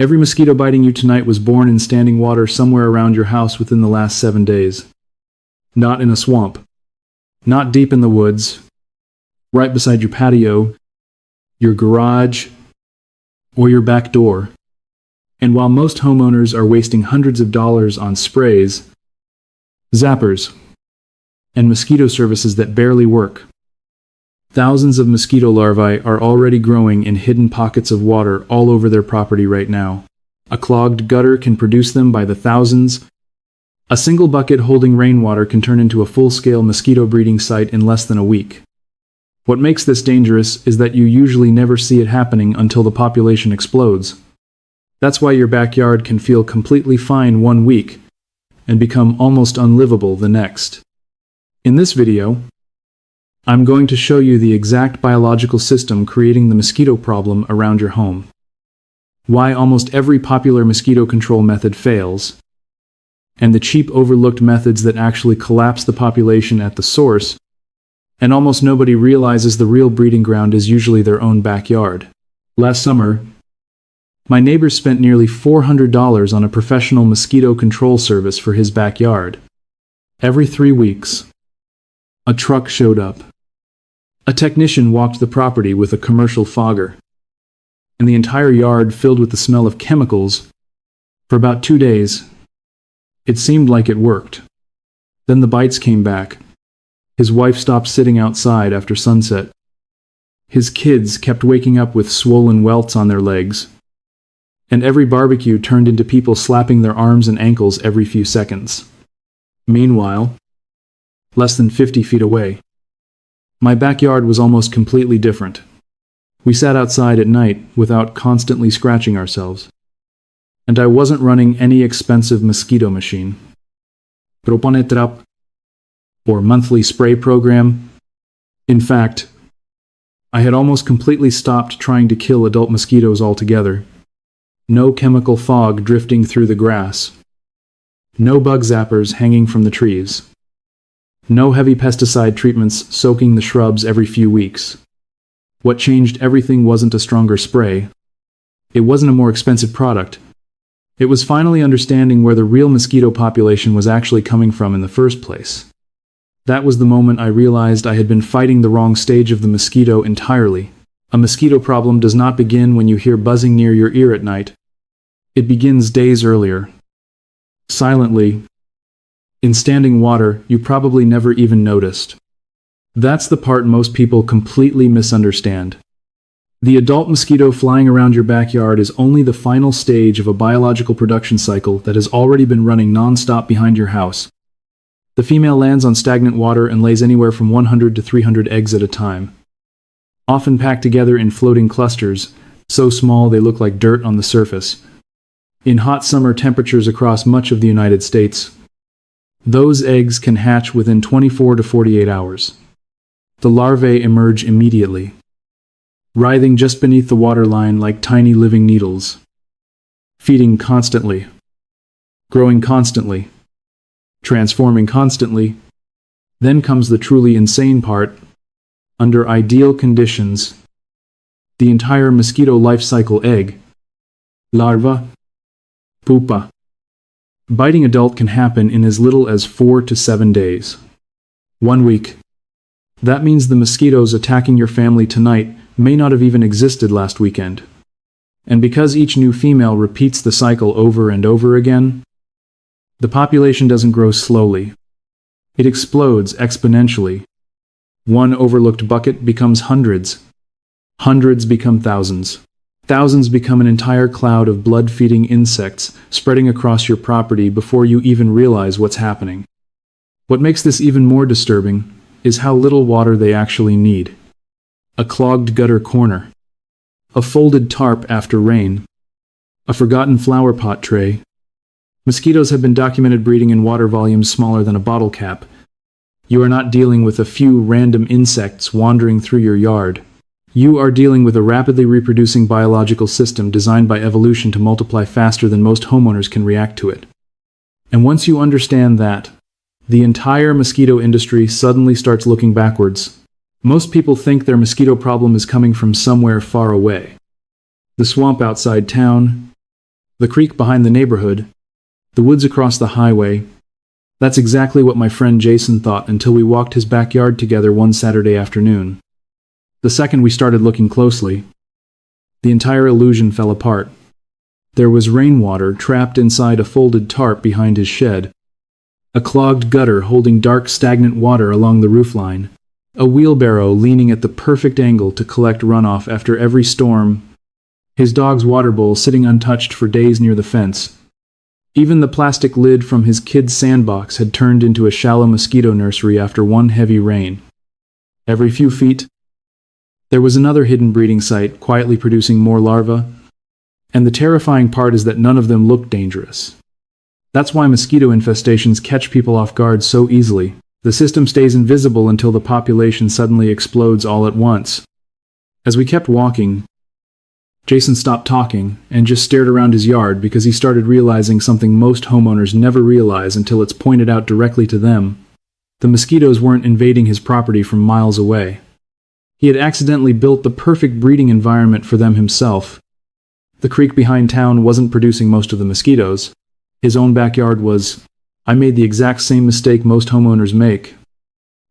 Every mosquito biting you tonight was born in standing water somewhere around your house within the last 7 days. Not in a swamp. Not deep in the woods. Right beside your patio, your garage, or your back door. And while most homeowners are wasting hundreds of dollars on sprays, zappers, and mosquito services that barely work, thousands of mosquito larvae are already growing in hidden pockets of water all over their property right now. A clogged gutter can produce them by the thousands. A single bucket holding rainwater can turn into a full-scale mosquito breeding site in less than a week. What makes this dangerous is that you usually never see it happening until the population explodes. That's why your backyard can feel completely fine 1 week and become almost unlivable the next. In this video, I'm going to show you the exact biological system creating the mosquito problem around your home, why almost every popular mosquito control method fails, and the cheap overlooked methods that actually collapse the population at the source, and almost nobody realizes the real breeding ground is usually their own backyard. Last summer, my neighbor spent nearly $400 on a professional mosquito control service for his backyard. Every 3 weeks, a truck showed up. A technician walked the property with a commercial fogger, and the entire yard filled with the smell of chemicals. For about 2 days, it seemed like it worked. Then the bites came back. His wife stopped sitting outside after sunset. His kids kept waking up with swollen welts on their legs. And every barbecue turned into people slapping their arms and ankles every few seconds. Meanwhile, less than 50 feet away, my backyard was almost completely different. We sat outside at night without constantly scratching ourselves. And I wasn't running any expensive mosquito machine. Ovitraps or monthly spray program. In fact, I had almost completely stopped trying to kill adult mosquitoes altogether. No chemical fog drifting through the grass. No bug zappers hanging from the trees. No heavy pesticide treatments soaking the shrubs every few weeks. What changed everything wasn't a stronger spray. It wasn't a more expensive product. It was finally understanding where the real mosquito population was actually coming from in the first place. That was the moment I realized I had been fighting the wrong stage of the mosquito entirely. A mosquito problem does not begin when you hear buzzing near your ear at night. It begins days earlier. Silently, in standing water you probably never even noticed. That's the part most people completely misunderstand. The adult mosquito flying around your backyard is only the final stage of a biological production cycle that has already been running non-stop behind your house. The female lands on stagnant water and lays anywhere from 100 to 300 eggs at a time, often packed together in floating clusters, so small they look like dirt on the surface. In hot summer temperatures across much of the United States, those eggs can hatch within 24 to 48 hours. The larvae emerge immediately, writhing just beneath the waterline like tiny living needles, feeding constantly, growing constantly, transforming constantly. Then comes the truly insane part. Under ideal conditions, the entire mosquito life cycle egg, larva, pupa, biting adult can happen in as little as 4 to 7 days. 1 week. That means the mosquitoes attacking your family tonight may not have even existed last weekend. And because each new female repeats the cycle over and over again, the population doesn't grow slowly. It explodes exponentially. One overlooked bucket becomes hundreds. Hundreds become thousands. Thousands become an entire cloud of blood-feeding insects spreading across your property before you even realize what's happening. What makes this even more disturbing is how little water they actually need. A clogged gutter corner. A folded tarp after rain. A forgotten flower pot tray. Mosquitoes have been documented breeding in water volumes smaller than a bottle cap. You are not dealing with a few random insects wandering through your yard. You are dealing with a rapidly reproducing biological system designed by evolution to multiply faster than most homeowners can react to it. And once you understand that, the entire mosquito industry suddenly starts looking backwards. Most people think their mosquito problem is coming from somewhere far away. The swamp outside town, The creek behind the neighborhood, the woods across the highway. That's exactly what my friend Jason thought until we walked his backyard together one Saturday afternoon. The second we started looking closely, the entire illusion fell apart. There was rainwater trapped inside a folded tarp behind his shed, a clogged gutter holding dark stagnant water along the roofline, a wheelbarrow leaning at the perfect angle to collect runoff after every storm, his dog's water bowl sitting untouched for days near the fence. Even the plastic lid from his kid's sandbox had turned into a shallow mosquito nursery after one heavy rain. Every few feet, there was another hidden breeding site quietly producing more larvae, and the terrifying part is that none of them looked dangerous. That's why mosquito infestations catch people off guard so easily. The system stays invisible until the population suddenly explodes all at once. As we kept walking, Jason stopped talking and just stared around his yard because he started realizing something most homeowners never realize until it's pointed out directly to them. The mosquitoes weren't invading his property from miles away. He had accidentally built the perfect breeding environment for them himself. The creek behind town wasn't producing most of the mosquitoes. His own backyard was. I made the exact same mistake most homeowners make.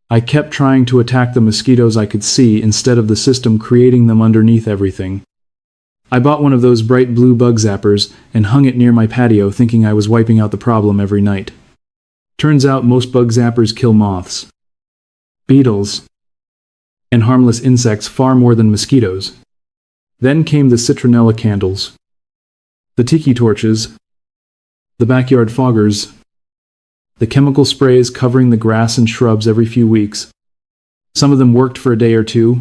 I kept trying to attack the mosquitoes I could see instead of the system creating them underneath everything. I bought one of those bright blue bug zappers and hung it near my patio thinking I was wiping out the problem every night. Turns out most bug zappers kill moths, beetles, and harmless insects far more than mosquitoes. Then came the citronella candles, the tiki torches, the backyard foggers, the chemical sprays covering the grass and shrubs every few weeks. Some of them worked for a day or two,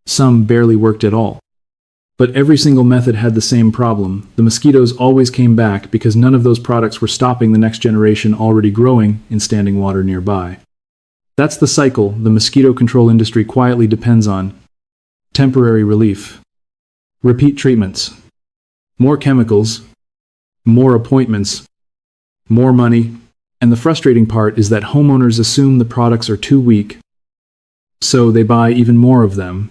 some barely worked at all. But every single method had the same problem. The mosquitoes always came back because none of those products were stopping the next generation already growing in standing water nearby. That's the cycle the mosquito control industry quietly depends on. Temporary relief. Repeat treatments. More chemicals. More appointments. More money. And the frustrating part is that homeowners assume the products are too weak, so they buy even more of them,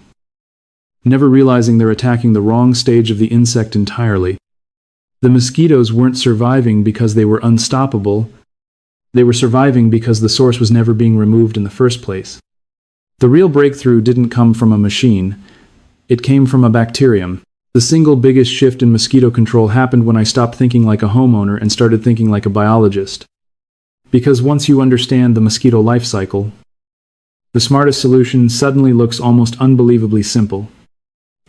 never realizing they're attacking the wrong stage of the insect entirely. The mosquitoes weren't surviving because they were unstoppable. They were surviving because the source was never being removed in the first place. The real breakthrough didn't come from a machine. It came from a bacterium. The single biggest shift in mosquito control happened when I stopped thinking like a homeowner and started thinking like a biologist. Because once you understand the mosquito life cycle, the smartest solution suddenly looks almost unbelievably simple.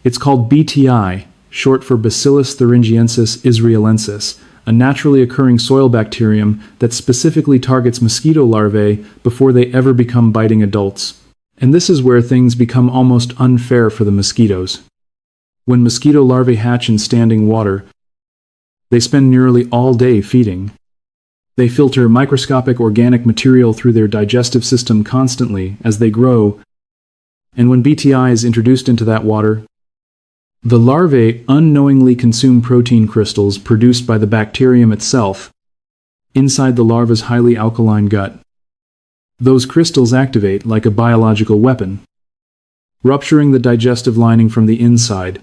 It's called BTI, short for Bacillus thuringiensis israelensis, a naturally occurring soil bacterium that specifically targets mosquito larvae before they ever become biting adults. And this is where things become almost unfair for the mosquitoes. When mosquito larvae hatch in standing water, they spend nearly all day feeding. They filter microscopic organic material through their digestive system constantly as they grow, and when BTI is introduced into that water, the larvae unknowingly consume protein crystals produced by the bacterium itself inside the larva's highly alkaline gut. Those crystals activate like a biological weapon, rupturing the digestive lining from the inside.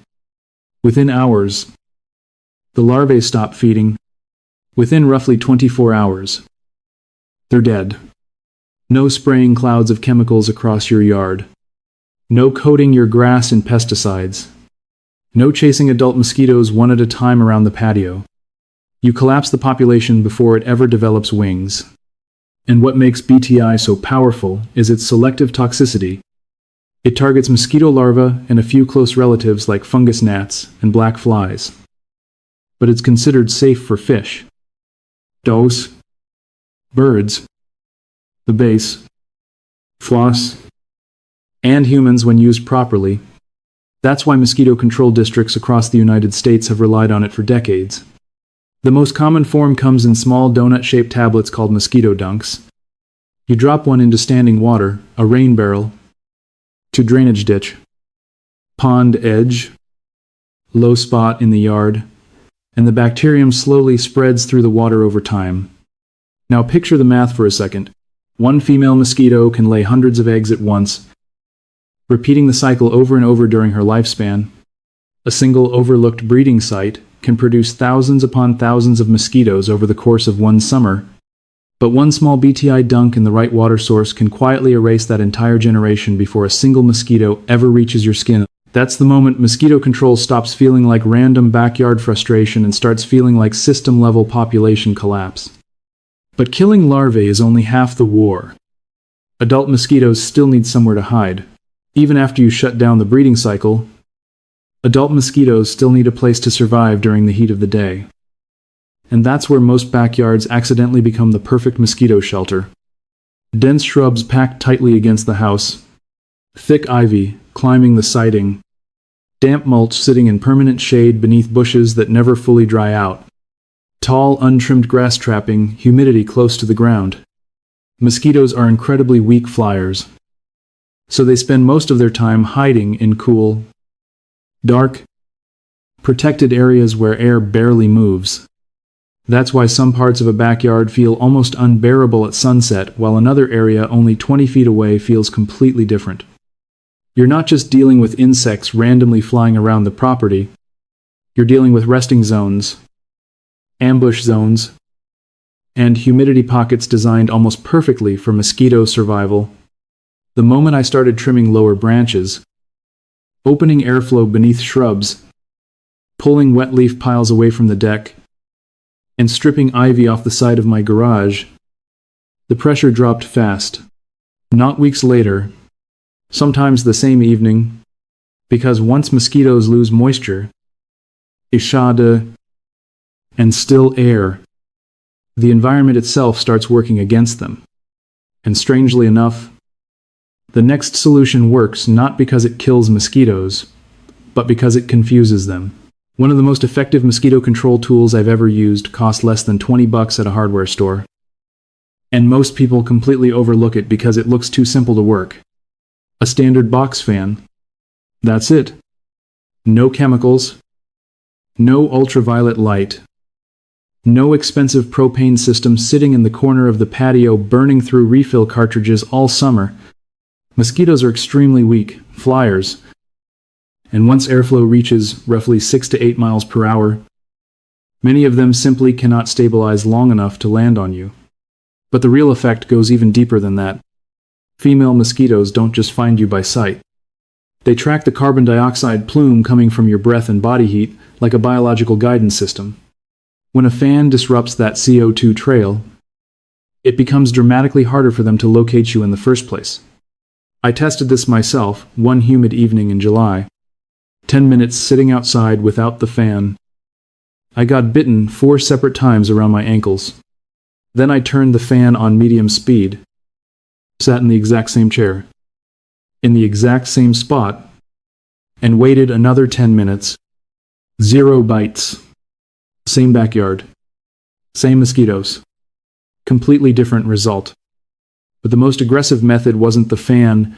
Within hours, the larvae stop feeding. Within roughly 24 hours, they're dead. No spraying clouds of chemicals across your yard. No coating your grass in pesticides. No chasing adult mosquitoes one at a time around the patio. You collapse the population before it ever develops wings. And what makes BTI so powerful is its selective toxicity. It targets mosquito larvae and a few close relatives like fungus gnats and black flies. But it's considered safe for fish, does, birds, the base, floss, and humans when used properly. That's why mosquito control districts across the United States have relied on it for decades. The most common form comes in small donut-shaped tablets called mosquito dunks. You drop one into standing water, a rain barrel, to drainage ditch, pond edge, low spot in the yard, and the bacterium slowly spreads through the water over time. Now picture the math for a second. One female mosquito can lay hundreds of eggs at once, repeating the cycle over and over during her lifespan. A single overlooked breeding site can produce thousands upon thousands of mosquitoes over the course of one summer, but one small BTI dunk in the right water source can quietly erase that entire generation before a single mosquito ever reaches your skin. That's the moment mosquito control stops feeling like random backyard frustration and starts feeling like system-level population collapse. But killing larvae is only half the war. Adult mosquitoes still need somewhere to hide. Even after you shut down the breeding cycle, adult mosquitoes still need a place to survive during the heat of the day. And that's where most backyards accidentally become the perfect mosquito shelter. Dense shrubs packed tightly against the house, thick ivy climbing the siding, damp mulch sitting in permanent shade beneath bushes that never fully dry out, tall, untrimmed grass trapping humidity close to the ground. Mosquitoes are incredibly weak flyers, so they spend most of their time hiding in cool, dark, protected areas where air barely moves. That's why some parts of a backyard feel almost unbearable at sunset, while another area only 20 feet away feels completely different. You're not just dealing with insects randomly flying around the property, you're dealing with resting zones, ambush zones, and humidity pockets designed almost perfectly for mosquito survival. The moment I started trimming lower branches, opening airflow beneath shrubs, pulling wet leaf piles away from the deck, and stripping ivy off the side of my garage, the pressure dropped fast. Not weeks later, sometimes the same evening, because once mosquitoes lose moisture, ishada, and still air, the environment itself starts working against them. And strangely enough, the next solution works not because it kills mosquitoes, but because it confuses them. One of the most effective mosquito control tools I've ever used cost less than $20 at a hardware store. And most people completely overlook it because it looks too simple to work. A standard box fan. That's it. No chemicals. No ultraviolet light. No expensive propane system sitting in the corner of the patio burning through refill cartridges all summer. Mosquitoes are extremely weak flyers, and once airflow reaches roughly 6 to 8 miles per hour, many of them simply cannot stabilize long enough to land on you. But the real effect goes even deeper than that. Female mosquitoes don't just find you by sight. They track the carbon dioxide plume coming from your breath and body heat like a biological guidance system. When a fan disrupts that CO2 trail, it becomes dramatically harder for them to locate you in the first place. I tested this myself one humid evening in July. 10 minutes sitting outside without the fan. I got bitten 4 separate times around my ankles. Then I turned the fan on medium speed, sat in the exact same chair, in the exact same spot, and waited another 10 minutes. 0 bites. Same backyard. Same mosquitoes. Completely different result. But the most aggressive method wasn't the fan.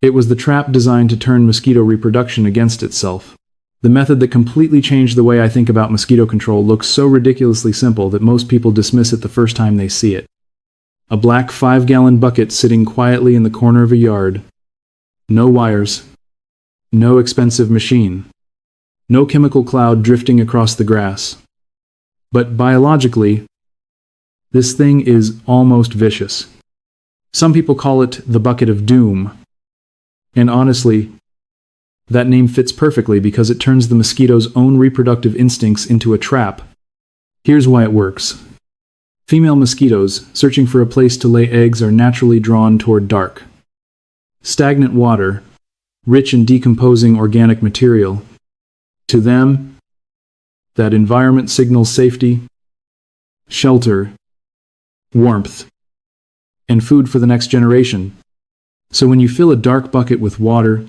It was the trap designed to turn mosquito reproduction against itself. The method that completely changed the way I think about mosquito control looks so ridiculously simple that most people dismiss it the first time they see it. A black 5-gallon bucket sitting quietly in the corner of a yard. No wires. No expensive machine. No chemical cloud drifting across the grass. But biologically, this thing is almost vicious. Some people call it the bucket of doom. And honestly, that name fits perfectly because it turns the mosquito's own reproductive instincts into a trap. Here's why it works. Female mosquitoes, searching for a place to lay eggs, are naturally drawn toward dark, stagnant water, rich in decomposing organic material. To them, that environment signals safety, shelter, warmth, and food for the next generation. So when you fill a dark bucket with water,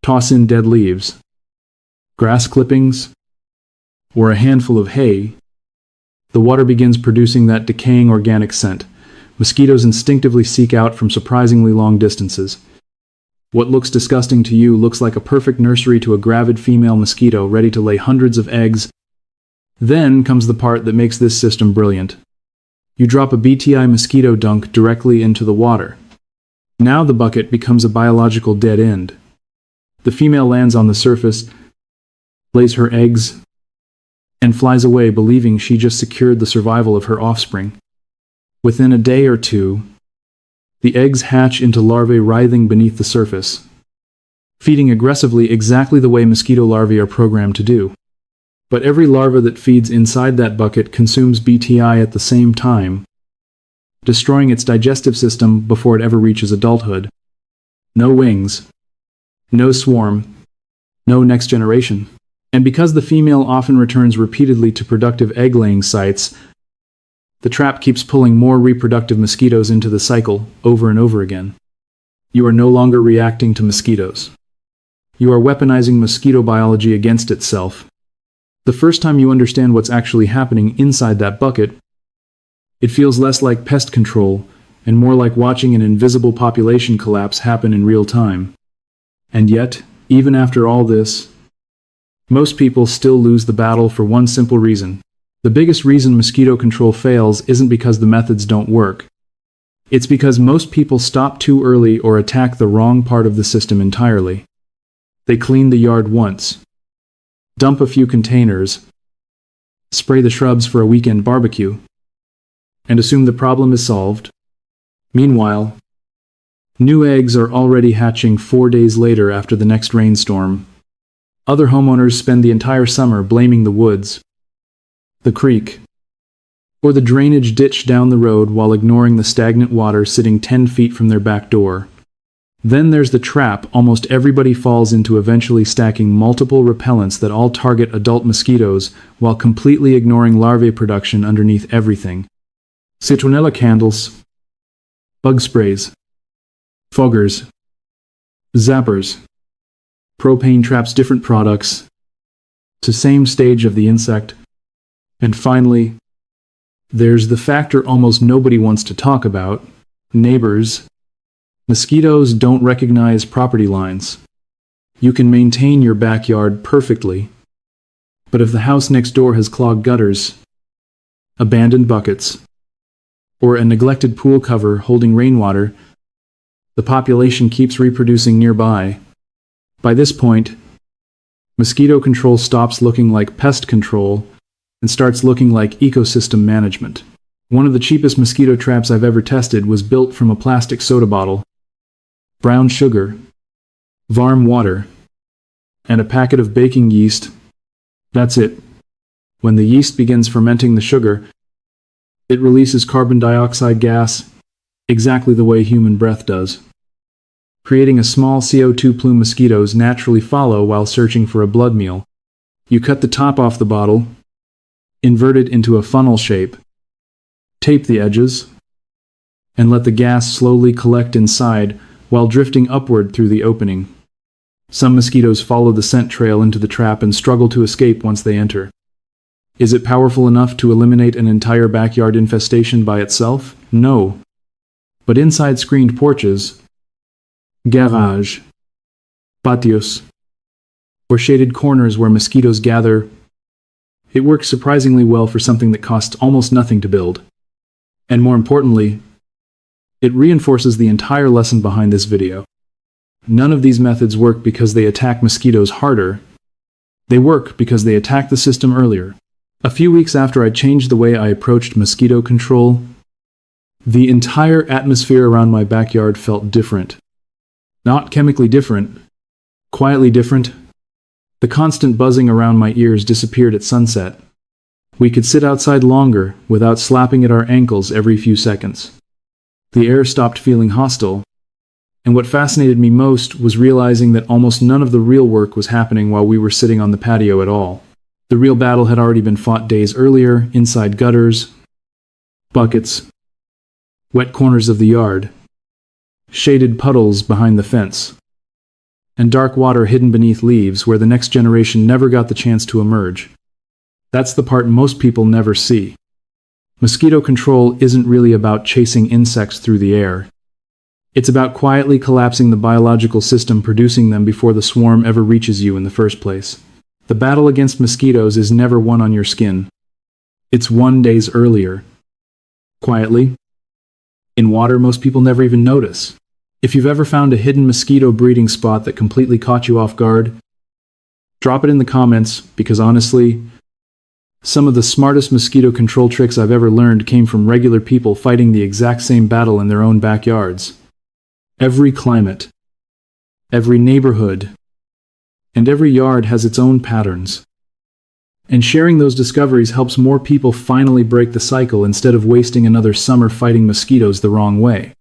toss in dead leaves, grass clippings, or a handful of hay, the water begins producing that decaying organic scent. Mosquitoes instinctively seek out from surprisingly long distances. What looks disgusting to you looks like a perfect nursery to a gravid female mosquito ready to lay hundreds of eggs. Then comes the part that makes this system brilliant. You drop a BTI mosquito dunk directly into the water. Now the bucket becomes a biological dead end. The female lands on the surface, lays her eggs, and flies away believing she just secured the survival of her offspring. Within a day or two, the eggs hatch into larvae writhing beneath the surface, feeding aggressively exactly the way mosquito larvae are programmed to do. But every larva that feeds inside that bucket consumes BTI at the same time, destroying its digestive system before it ever reaches adulthood. No wings, no swarm, no next generation. And because the female often returns repeatedly to productive egg-laying sites, the trap keeps pulling more reproductive mosquitoes into the cycle over and over again. You are no longer reacting to mosquitoes. You are weaponizing mosquito biology against itself. The first time you understand what's actually happening inside that bucket, it feels less like pest control and more like watching an invisible population collapse happen in real time. And yet, even after all this, most people still lose the battle for one simple reason. The biggest reason mosquito control fails isn't because the methods don't work. It's because most people stop too early or attack the wrong part of the system entirely. They clean the yard once, dump a few containers, spray the shrubs for a weekend barbecue, and assume the problem is solved. Meanwhile, new eggs are already hatching 4 days later after the next rainstorm. Other homeowners spend the entire summer blaming the woods, the creek, or the drainage ditch down the road while ignoring the stagnant water sitting 10 feet from their back door. Then there's the trap almost everybody falls into, eventually stacking multiple repellents that all target adult mosquitoes while completely ignoring larvae production underneath everything. Citronella candles, bug sprays, foggers, zappers, propane traps, different products, to same stage of the insect. And finally, there's the factor almost nobody wants to talk about: neighbors. Mosquitoes don't recognize property lines. You can maintain your backyard perfectly, but if the house next door has clogged gutters, abandoned buckets, or a neglected pool cover holding rainwater, the population keeps reproducing nearby. By this point, mosquito control stops looking like pest control and starts looking like ecosystem management. One of the cheapest mosquito traps I've ever tested was built from a plastic soda bottle, brown sugar, varm water, and a packet of baking yeast. That's it. When the yeast begins fermenting the sugar, it releases carbon dioxide gas exactly the way human breath does, creating a small CO2 plume mosquitoes naturally follow while searching for a blood meal. You cut the top off the bottle, invert it into a funnel shape, tape the edges, and let the gas slowly collect inside while drifting upward through the opening. Some mosquitoes follow the scent trail into the trap and struggle to escape once they enter. Is it powerful enough to eliminate an entire backyard infestation by itself? No. But inside screened porches, garage, patios, or shaded corners where mosquitoes gather, it works surprisingly well for something that costs almost nothing to build. And more importantly, it reinforces the entire lesson behind this video. None of these methods work because they attack mosquitoes harder. They work because they attack the system earlier. A few weeks after I changed the way I approached mosquito control, the entire atmosphere around my backyard felt different. Not chemically different, quietly different. The constant buzzing around my ears disappeared at sunset. We could sit outside longer without slapping at our ankles every few seconds. The air stopped feeling hostile, and what fascinated me most was realizing that almost none of the real work was happening while we were sitting on the patio at all. The real battle had already been fought days earlier, inside gutters, buckets, wet corners of the yard, shaded puddles behind the fence, and dark water hidden beneath leaves where the next generation never got the chance to emerge. That's the part most people never see. Mosquito control isn't really about chasing insects through the air. It's about quietly collapsing the biological system producing them before the swarm ever reaches you in the first place. The battle against mosquitoes is never won on your skin. It's won days earlier. Quietly. In water most people never even notice. If you've ever found a hidden mosquito breeding spot that completely caught you off guard, drop it in the comments, because honestly, Some of the smartest mosquito control tricks I've ever learned came from regular people fighting the exact same battle in their own backyards. Every climate, every neighborhood, and every yard has its own patterns. And sharing those discoveries helps more people finally break the cycle instead of wasting another summer fighting mosquitoes the wrong way.